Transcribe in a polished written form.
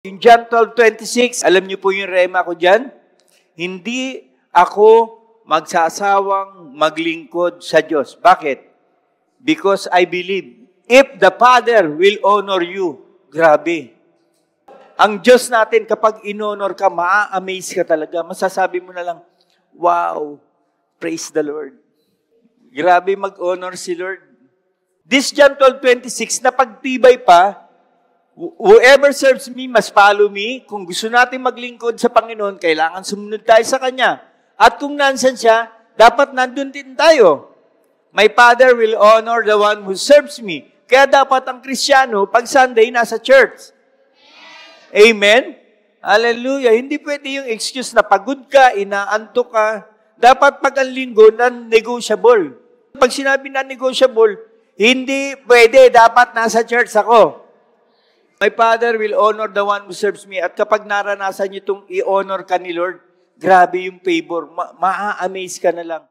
Yung John 12:26, alam niyo po yung rema ko dyan? Hindi ako magsasawang maglingkod sa Diyos. Bakit? Because I believe, if the Father will honor you, grabe. Ang Diyos natin, kapag in-honor ka, maa-amaze ka talaga. Masasabi mo na lang, wow, praise the Lord. Grabe mag-honor si Lord. This John 12:26, na pagtibay pa, whoever serves me must follow me. Kung gusto natin maglingkod sa Panginoon, kailangan sumunod tayo sa Kanya. At kung nansan siya, dapat nandun din tayo. My Father will honor the one who serves me. Kaya dapat ang Kristiyano, pag Sunday, nasa church. Amen? Hallelujah. Hindi pwede yung excuse na pagod ka, inaantok ka. Dapat pag ang linggo, non-negotiable. Pag sinabi na negotiable, hindi pwede, dapat nasa church ako. My Father will honor the one who serves me. At kapag naranasan niyo itong i-honor ka ni Lord, grabe yung favor. Ma-amaze ka na lang.